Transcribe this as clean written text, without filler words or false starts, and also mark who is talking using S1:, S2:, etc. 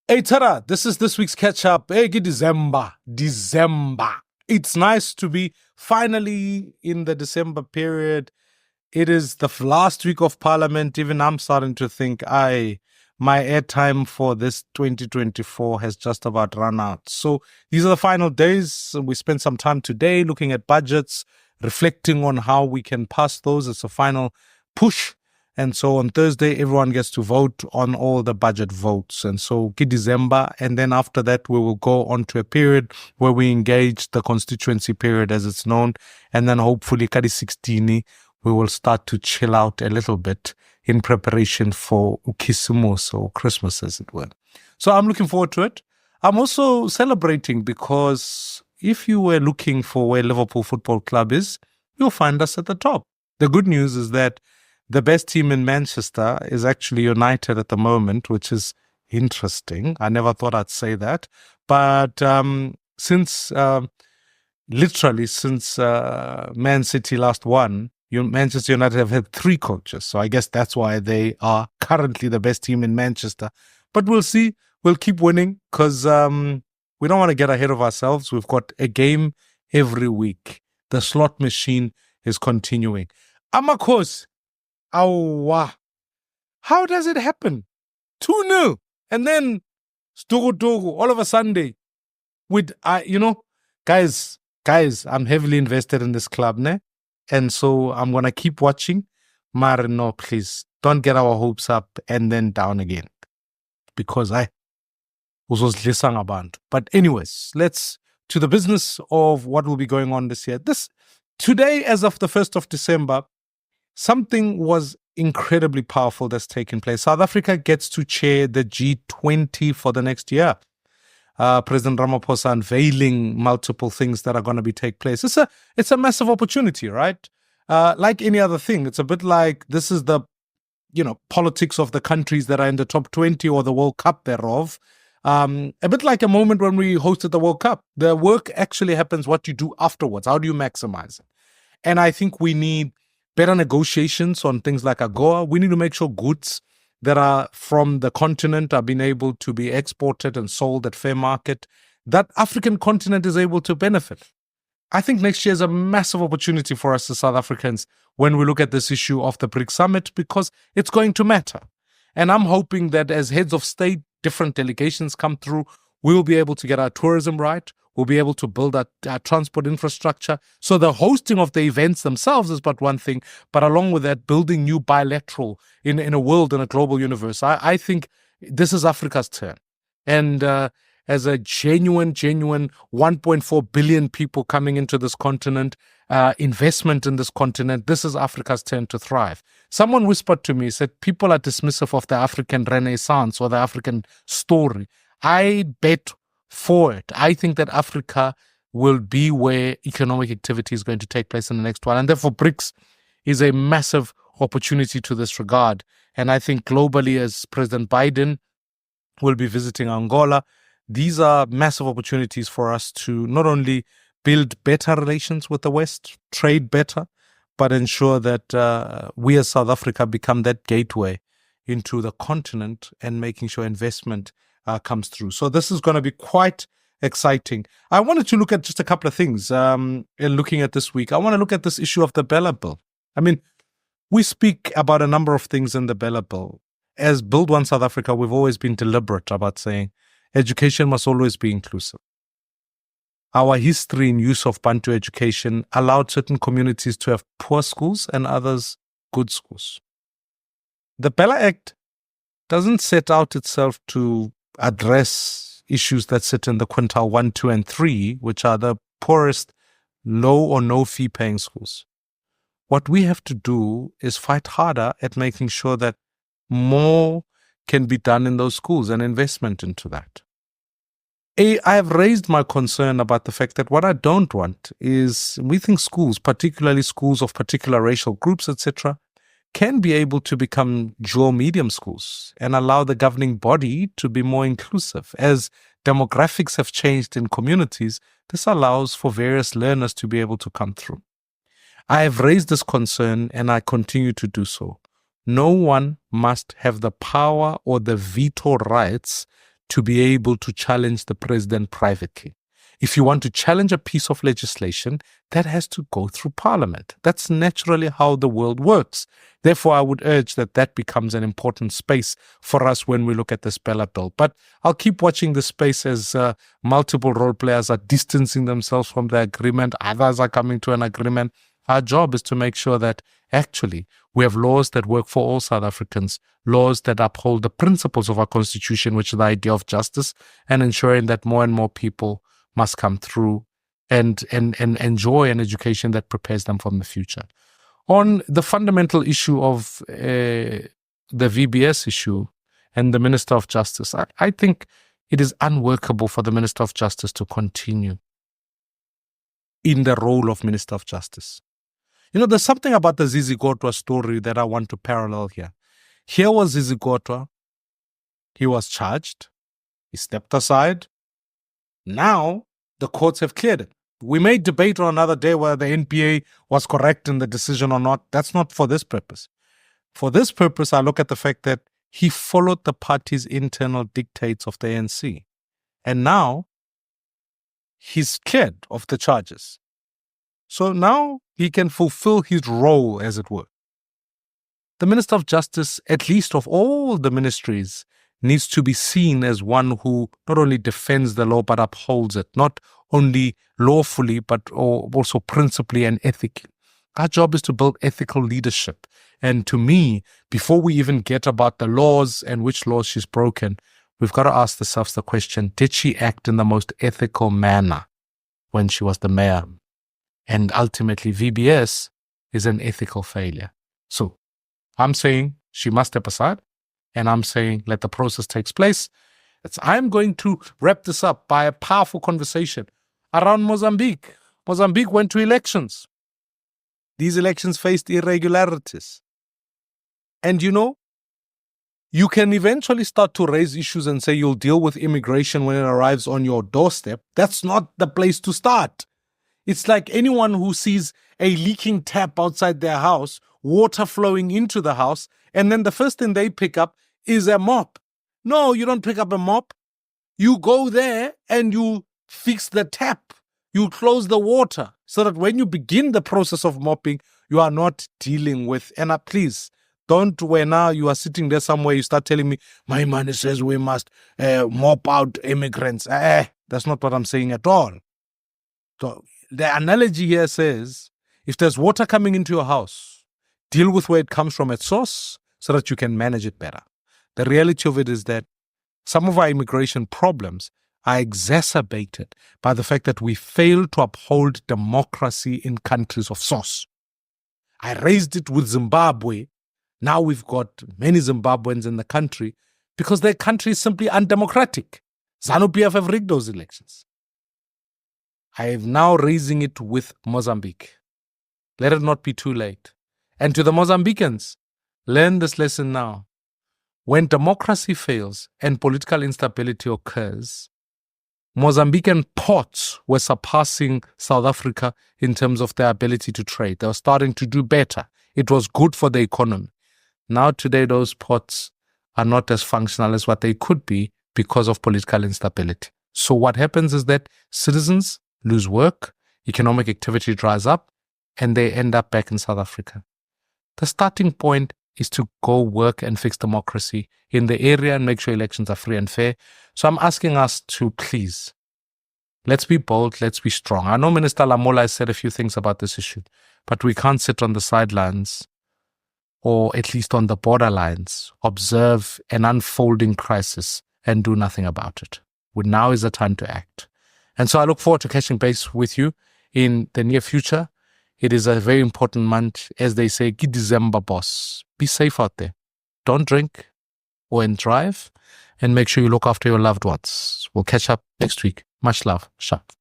S1: Hey Tara, this is this week's catch up. Hey, good December. December. It's nice to be finally in the December period. It is the last week of Parliament. Even I'm starting to think my airtime for this 2024 has just about run out. So these are the final days. We spent some time today looking at budgets, reflecting on how we can pass those. It's a final push. And so on Thursday, everyone gets to vote on all the budget votes. And so December. And then after that, we will go on to a period where we engage the constituency period as it's known. And then hopefully, Kadi 16, we will start to chill out a little bit in preparation for Ukisimus or Christmas, as it were. So I'm looking forward to it. I'm also celebrating because if you were looking for where Liverpool Football Club is, you'll find us at the top. The good news is that the best team in Manchester is actually United at the moment, which is interesting. I never thought I'd say that. But since Man City last won, Manchester United have had 3 coaches. So I guess that's why they are currently the best team in Manchester. But we'll see. We'll keep winning because we don't want to get ahead of ourselves. We've got a game every week. The slot machine is continuing. Amakos. Awa. How does it happen? 2-0. And then Stogotogo all of a Sunday. With guys, I'm heavily invested in this club, ne? And so I'm gonna keep watching. Mar, no, please. Don't get our hopes up and then down again. Because I was listening about. But anyways, let's to the business of what will be going on this year. Today, as of the 1st of December, something was incredibly powerful that's taken place. South Africa gets to chair the G20 for the next year. President Ramaphosa unveiling multiple things that are going to take place. It's a massive opportunity, right? Like any other thing, it's a bit like this is the politics of the countries that are in the top 20 or the World Cup thereof. A bit like a moment when we hosted the World Cup. The work actually happens what you do afterwards. How do you maximize it? And I think we need better negotiations on things like AGOA. We need to make sure goods that are from the continent are being able to be exported and sold at fair market, that African continent is able to benefit. I think next year is a massive opportunity for us as South Africans when we look at this issue of the BRICS Summit because it's going to matter. And I'm hoping that as heads of state, different delegations come through, we will be able to get our tourism right. We'll be able to build our transport infrastructure. So the hosting of the events themselves is but one thing, but along with that, building new bilateral in a world, in a global universe. I think this is Africa's turn. And as a genuine 1.4 billion people coming into this continent, investment in this continent, this is Africa's turn to thrive. Someone whispered to me, said, people are dismissive of the African Renaissance or the African story. I bet for it. I think that Africa will be where economic activity is going to take place in the next while. And therefore, BRICS is a massive opportunity to this regard. And I think globally, as President Biden will be visiting Angola, these are massive opportunities for us to not only build better relations with the West, trade better, but ensure that we as South Africa become that gateway into the continent and making sure investment comes through. So this is going to be quite exciting. I wanted to look at just a couple of things in looking at this week. I want to look at this issue of the Bela bill. I mean, we speak about a number of things in the Bela bill. As Build One South Africa, we've always been deliberate about saying education must always be inclusive. Our history in use of Bantu education allowed certain communities to have poor schools and others good schools. The Bela Act doesn't set out itself to address issues that sit in the quintile 1, 2, and 3, which are the poorest, low or no fee paying schools. What we have to do is fight harder at making sure that more can be done in those schools and investment into that. I have raised my concern about the fact that what I don't want is we think schools, particularly schools of particular racial groups, etc., can be able to become dual medium schools and allow the governing body to be more inclusive. As demographics have changed in communities, this allows for various learners to be able to come through. I have raised this concern and I continue to do so. No one must have the power or the veto rights to be able to challenge the president privately. If you want to challenge a piece of legislation, that has to go through parliament. That's naturally how the world works. Therefore, I would urge that that becomes an important space for us when we look at this Bela bill. But I'll keep watching this space as multiple role players are distancing themselves from the agreement. Others are coming to an agreement. Our job is to make sure that actually we have laws that work for all South Africans, laws that uphold the principles of our constitution, which is the idea of justice, and ensuring that more and more people must come through and enjoy an education that prepares them for the future. On the fundamental issue of the VBS issue and the Minister of Justice, I think it is unworkable for the Minister of Justice to continue in the role of Minister of Justice. You know, there's something about the Zizi Kodwa story that I want to parallel here. Here was Zizi Kodwa. He was charged. He stepped aside. Now, the courts have cleared it. We may debate on another day whether the NPA was correct in the decision or not. That's not for this purpose. For this purpose, I look at the fact that he followed the party's internal dictates of the ANC. And now, he's cleared of the charges. So now he can fulfill his role, as it were. The Minister of Justice, at least of all the ministries, needs to be seen as one who not only defends the law but upholds it, not only lawfully but also principally and ethically. Our job is to build ethical leadership. And to me, before we even get about the laws and which laws she's broken, we've got to ask ourselves the question, did she act in the most ethical manner when she was the mayor? And ultimately, VBS is an ethical failure. So I'm saying she must step aside. And I'm saying let the process take place. I'm going to wrap this up by a powerful conversation around Mozambique. Mozambique went to elections. These elections faced irregularities. And you know, you can eventually start to raise issues and say you'll deal with immigration when it arrives on your doorstep. That's not the place to start. It's like anyone who sees a leaking tap outside their house, water flowing into the house, and then the first thing they pick up is a mop. No, you don't pick up a mop. You go there and you fix the tap. You close the water so that when you begin the process of mopping, you are not dealing with, and please, don't when now you are sitting there somewhere, you start telling me, Maimane says we must mop out immigrants. That's not what I'm saying at all. So the analogy here says, if there's water coming into your house, deal with where it comes from at source so that you can manage it better. The reality of it is that some of our immigration problems are exacerbated by the fact that we fail to uphold democracy in countries of source. I raised it with Zimbabwe. Now we've got many Zimbabweans in the country because their country is simply undemocratic. ZANU-PF have rigged those elections. I am now raising it with Mozambique. Let it not be too late. And to the Mozambicans, learn this lesson now. When democracy fails and political instability occurs, Mozambican ports were surpassing South Africa in terms of their ability to trade. They were starting to do better. It was good for the economy. Now today, those ports are not as functional as what they could be because of political instability. So what happens is that citizens lose work, economic activity dries up, and they end up back in South Africa. The starting point is to go work and fix democracy in the area and make sure elections are free and fair. So I'm asking us to please, let's be bold, let's be strong. I know Minister Lamola has said a few things about this issue, but we can't sit on the sidelines or at least on the borderlines, observe an unfolding crisis and do nothing about it. Now is the time to act. And so I look forward to catching base with you in the near future. It is a very important month, as they say, December, boss. Be safe out there. Don't drink or drive, and make sure you look after your loved ones. We'll catch up next week. Much love. Sharp.